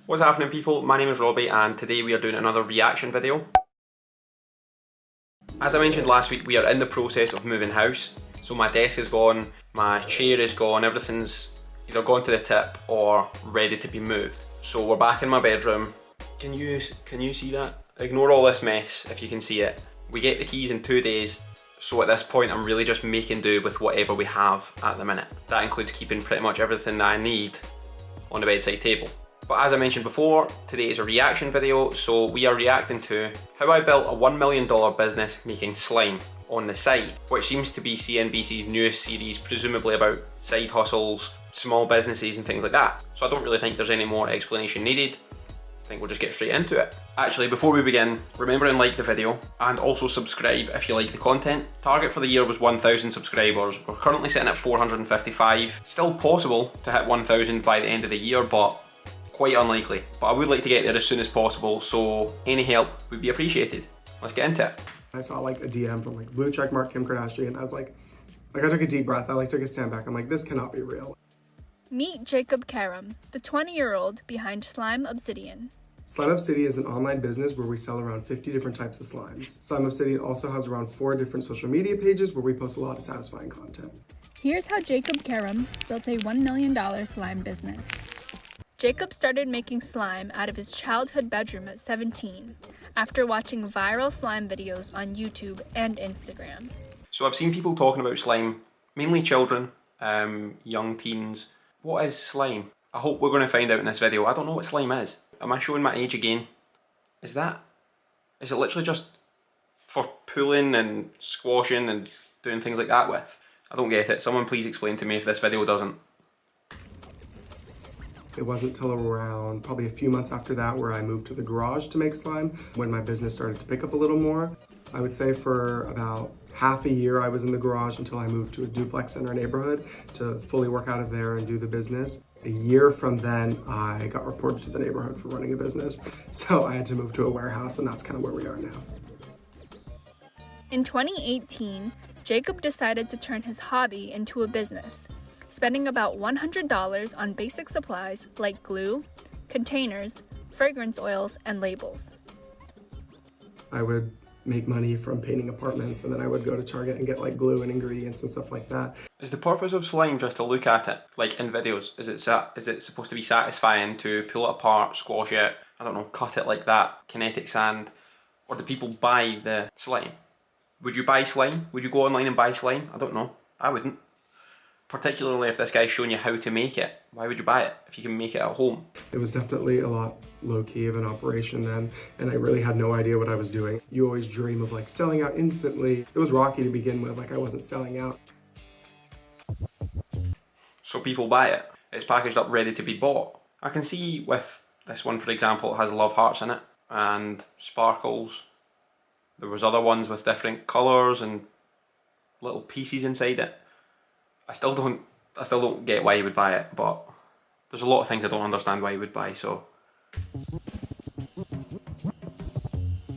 What's happening, people? My name is Robbie and today we are doing another reaction video. As I mentioned last week, we are in the process of moving house. So my desk is gone, my chair is gone, everything's either gone to the tip or ready to be moved. So we're back in my bedroom. Can you see that? Ignore all this mess if you can see it. We get the keys in 2 days. So at this point, I'm really just making do with whatever we have at the minute. That includes keeping pretty much everything that I need on the bedside table. But as I mentioned before, today is a reaction video, so we are reacting to how I built a $1 million business making slime on the side, which seems to be CNBC's newest series, presumably about side hustles, small businesses and things like that. So I don't really think there's any more explanation needed. I think we'll just get straight into it. Actually, before we begin, remember and like the video and also subscribe if you like the content. Target for the year was 1,000 subscribers. We're currently sitting at 455. Still possible to hit 1,000 by the end of the year, but quite unlikely. But I would like to get there as soon as possible, so any help would be appreciated. Let's get into it. I saw like a DM from like blue check mark Kim Kardashian. I was like I took a deep breath. I took a stand back. I'm like, this cannot be real. Meet Jacob Karram, the 20-year-old behind Slime Obsidian. Slime Obsidian is an online business where we sell around 50 different types of slimes. Slime Obsidian also has around 4 different social media pages where we post a lot of satisfying content. Here's how Jacob Karram built a $1 million slime business. Jacob started making slime out of his childhood bedroom at 17, after watching viral slime videos on YouTube and Instagram. So I've seen people talking about slime, mainly children, young teens. What is slime? I hope we're going to find out in this video. I don't know what slime is. Am I showing my age again? Is it literally just for pulling and squashing and doing things like that with? I don't get it. Someone please explain to me if this video doesn't. It wasn't till around probably a few months after that where I moved to the garage to make slime, when my business started to pick up a little more. I would say for about half a year I was in the garage until I moved to a duplex in our neighborhood to fully work out of there and do the business. A year from then, I got reported to the neighborhood for running a business, so I had to move to a warehouse, and that's kind of where we are now. In 2018, Jacob decided to turn his hobby into a business, spending about $100 on basic supplies like glue, containers, fragrance oils, and labels. I would make money from painting apartments, and then I would go to Target and get like glue and ingredients and stuff like that. Is the purpose of slime just to look at it, like in videos? Is it supposed to be satisfying to pull it apart, squash it, I don't know, cut it like that, kinetic sand? Or do people buy the slime? Would you buy slime? Would you go online and buy slime? I don't know. I wouldn't. Particularly if this guy's showing you how to make it. Why would you buy it if you can make it at home? It was definitely a lot low-key of an operation then, and I really had no idea what I was doing. You always dream of like selling out instantly. It was rocky to begin with, like I wasn't selling out. So people buy it. It's packaged up ready to be bought. I can see with this one, for example, it has love hearts in it and sparkles. There was other ones with different colours and little pieces inside it. I still don't get why you would buy it, but there's a lot of things I don't understand why you would buy, so.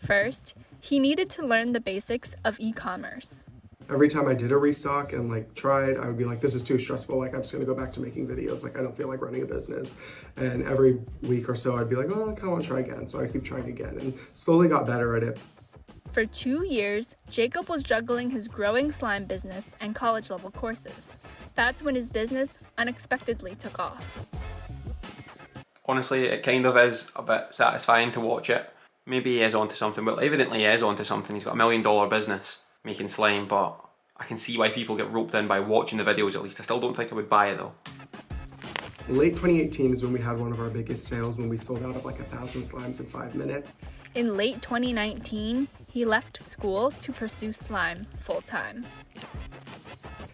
First, he needed to learn the basics of e-commerce. Every time I did a restock and like tried, I would be like, this is too stressful. Like I'm just gonna go back to making videos. Like I don't feel like running a business. And every week or so I'd be like, oh, I kind of want to try again. So I keep trying again and slowly got better at it. For 2 years, Jacob was juggling his growing slime business and college-level courses. That's when his business unexpectedly took off. Honestly, it kind of is a bit satisfying to watch it. Maybe he is onto something. Well, evidently he is onto something. He's got $1 million business making slime, but I can see why people get roped in by watching the videos at least. I still don't think I would buy it though. Late 2018 is when we had one of our biggest sales, when we sold out of like 1,000 slimes in 5 minutes. In late 2019, he left school to pursue slime full-time.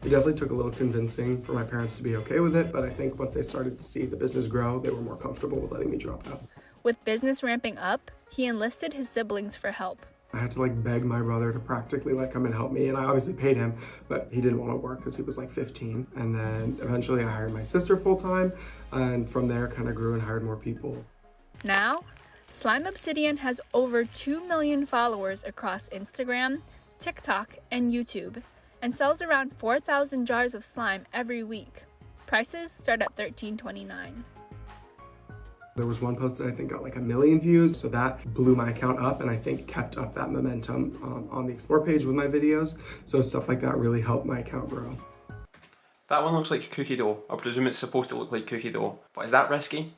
It definitely took a little convincing for my parents to be okay with it, but I think once they started to see the business grow, they were more comfortable with letting me drop out. With business ramping up, he enlisted his siblings for help. I had to like beg my brother to practically like come and help me, and I obviously paid him, but he didn't want to work because he was like 15. And then eventually I hired my sister full-time, and from there kind of grew and hired more people. Now, Slime Obsidian has over 2 million followers across Instagram, TikTok, and YouTube, and sells around 4,000 jars of slime every week. Prices start at $13.29. There was one post that I think got like 1 million views, so that blew my account up and I think kept up that momentum on the Explore page with my videos. So stuff like that really helped my account grow. That one looks like cookie dough. I presume it's supposed to look like cookie dough, but is that risky?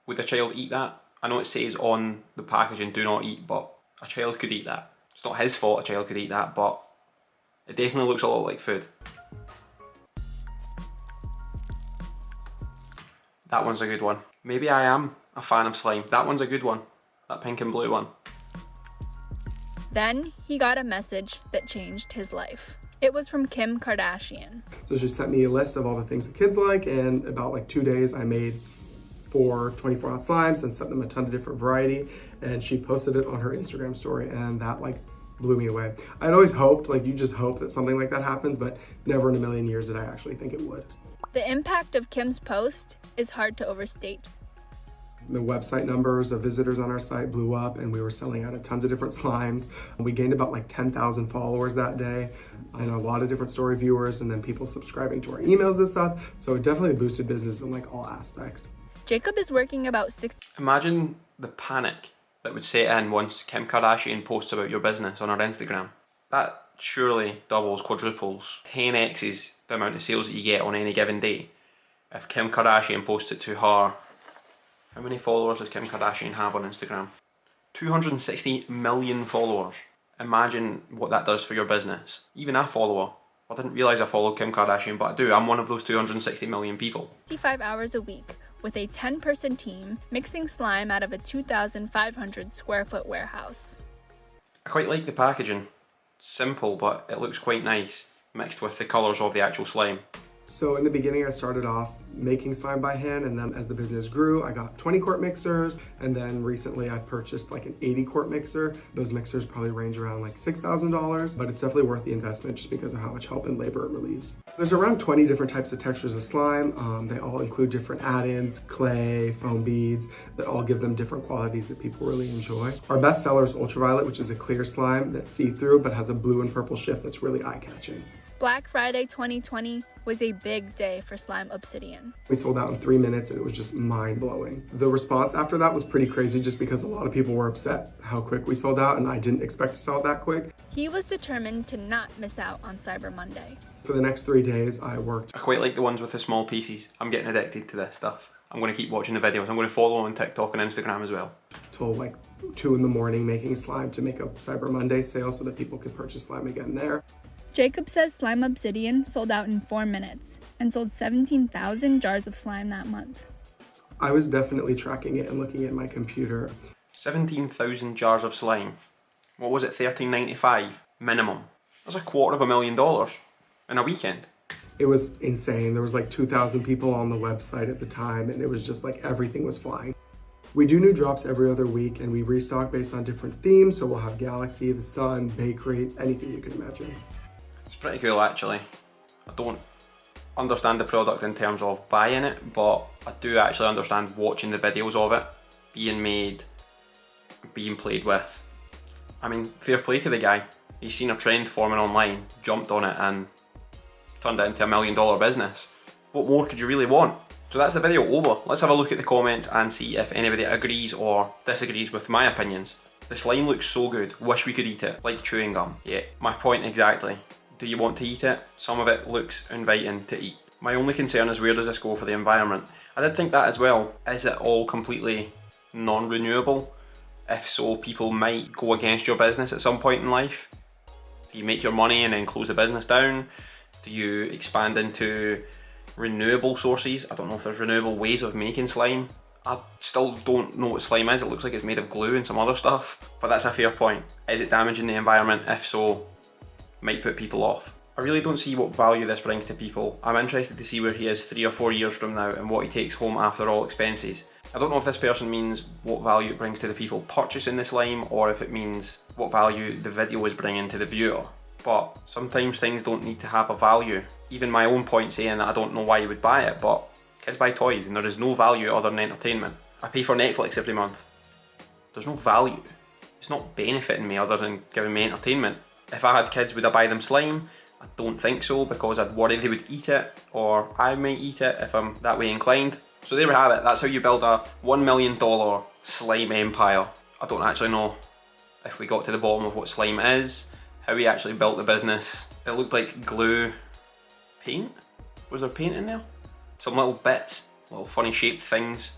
Would a child eat that? I know it says on the packaging, do not eat, but a child could eat that. It's not his fault a child could eat that, but it definitely looks a lot like food. That one's a good one. Maybe I am a fan of slime. That one's a good one. That pink and blue one. Then he got a message that changed his life. It was from Kim Kardashian. So she sent me a list of all the things the kids like, and about like 2 days I made 4 24-ounce slimes and sent them a ton of different variety, and she posted it on her Instagram story, and that like blew me away. I'd always hoped, like you just hope that something like that happens, but never in a million years did I actually think it would. The impact of Kim's post is hard to overstate. The website numbers of visitors on our site blew up and we were selling out of tons of different slimes. We gained about like 10,000 followers that day and a lot of different story viewers, and then people subscribing to our emails and stuff. So it definitely boosted business in like all aspects. Jacob is working about 60. Imagine the panic that would set in once Kim Kardashian posts about your business on her Instagram. That surely doubles, quadruples, 10x's the amount of sales that you get on any given day. If Kim Kardashian posts it to her, how many followers does Kim Kardashian have on Instagram? 260 million followers. Imagine what that does for your business. Even a follower. I didn't realise I followed Kim Kardashian, but I do. I'm one of those 260 million people. 65 hours a week with a 10-person team mixing slime out of a 2,500 square foot warehouse. I quite like the packaging. Simple, but it looks quite nice, mixed with the colours of the actual slime. So in the beginning, I started off making slime by hand, and then as the business grew, I got 20 quart mixers, and then recently I purchased like an 80 quart mixer. Those mixers probably range around like $6,000, but it's definitely worth the investment just because of how much help and labor it relieves. There's around 20 different types of textures of slime. They all include different add-ins, clay, foam beads, that all give them different qualities that people really enjoy. Our best seller is Ultraviolet, which is a clear slime that's see-through but has a blue and purple shift that's really eye-catching. Black Friday 2020 was a big day for Slime Obsidian. We sold out in 3 minutes and it was just mind-blowing. The response after that was pretty crazy just because a lot of people were upset how quick we sold out, and I didn't expect to sell it that quick. He was determined to not miss out on Cyber Monday. For the next 3 days, I worked. I quite like the ones with the small pieces. I'm getting addicted to this stuff. I'm going to keep watching the videos. I'm going to follow on TikTok and Instagram as well. Till like 2 in the morning making slime to make a Cyber Monday sale so that people could purchase slime again there. Jacob says Slime Obsidian sold out in 4 minutes and sold 17,000 jars of slime that month. I was definitely tracking it and looking at my computer. 17,000 jars of slime. What was it, $13.95 minimum? That's $250,000 in a weekend. It was insane. There was like 2,000 people on the website at the time, and it was just like everything was flying. We do new drops every other week, and we restock based on different themes. So we'll have Galaxy, the Sun, Bakery, anything you can imagine. It's pretty cool actually. I don't understand the product in terms of buying it, but I do actually understand watching the videos of it being made, being played with. I mean, fair play to the guy. He's seen a trend forming online, jumped on it and turned it into $1 million business. What more could you really want? So that's the video over. Let's have a look at the comments and see if anybody agrees or disagrees with my opinions. The slime looks so good, wish we could eat it, like chewing gum. Yeah, my point exactly. Do you want to eat it? Some of it looks inviting to eat. My only concern is where does this go for the environment? I did think that as well. Is it all completely non-renewable? If so, people might go against your business at some point in life. Do you make your money and then close the business down? Do you expand into renewable sources? I don't know if there's renewable ways of making slime. I still don't know what slime is. It looks like it's made of glue and some other stuff, but that's a fair point. Is it damaging the environment? If so, might put people off. I really don't see what value this brings to people. I'm interested to see where he is 3 or 4 years from now and what he takes home after all expenses. I don't know if this person means what value it brings to the people purchasing the slime, or if it means what value the video is bringing to the viewer. But sometimes things don't need to have a value. Even my own point saying that I don't know why you would buy it, but kids buy toys and there is no value other than entertainment. I pay for Netflix every month. There's no value. It's not benefiting me other than giving me entertainment. If I had kids, would I buy them slime? I don't think so, because I'd worry they would eat it, or I might eat it if I'm that way inclined. So there we have it. That's how you build a $1 million slime empire. I don't actually know if we got to the bottom of what slime is, how he actually built the business. It looked like glue paint. Was there paint in there? Some little bits, little funny shaped things.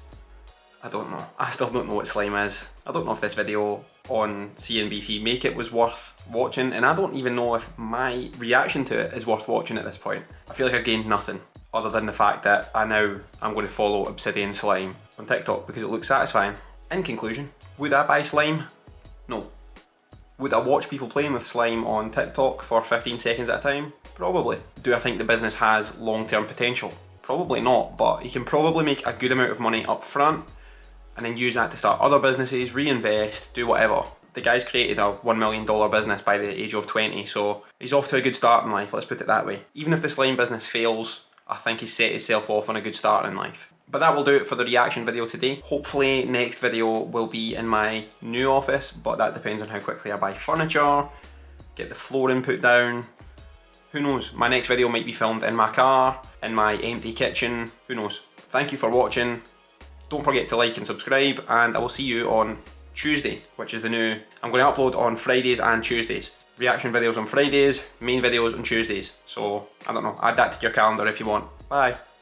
I don't know. I still don't know what slime is. I don't know if this video on CNBC Make It was worth watching, and I don't even know if my reaction to it is worth watching at this point. I feel like I gained nothing other than the fact that I'm going to follow Obsidian Slime on TikTok because it looks satisfying. In conclusion, would I buy slime? No. Would I watch people playing with slime on TikTok for 15 seconds at a time? Probably. Do I think the business has long-term potential? Probably not, but you can probably make a good amount of money up front and then use that to start other businesses, reinvest, do whatever. The guy's created a $1 million business by the age of 20, so he's off to a good start in life, let's put it that way. Even if the slime business fails, I think he's set himself off on a good start in life. But that will do it for the reaction video today. Hopefully next video will be in my new office, but that depends on how quickly I buy furniture, get the flooring put down. Who knows, my next video might be filmed in my car, in my empty kitchen, who knows. Thank you for watching. Don't forget to like and subscribe, and I will see you on Tuesday, which is the new. I'm going to upload on Fridays and Tuesdays. Reaction videos on Fridays, main videos on Tuesdays. So, I don't know, add that to your calendar if you want. Bye.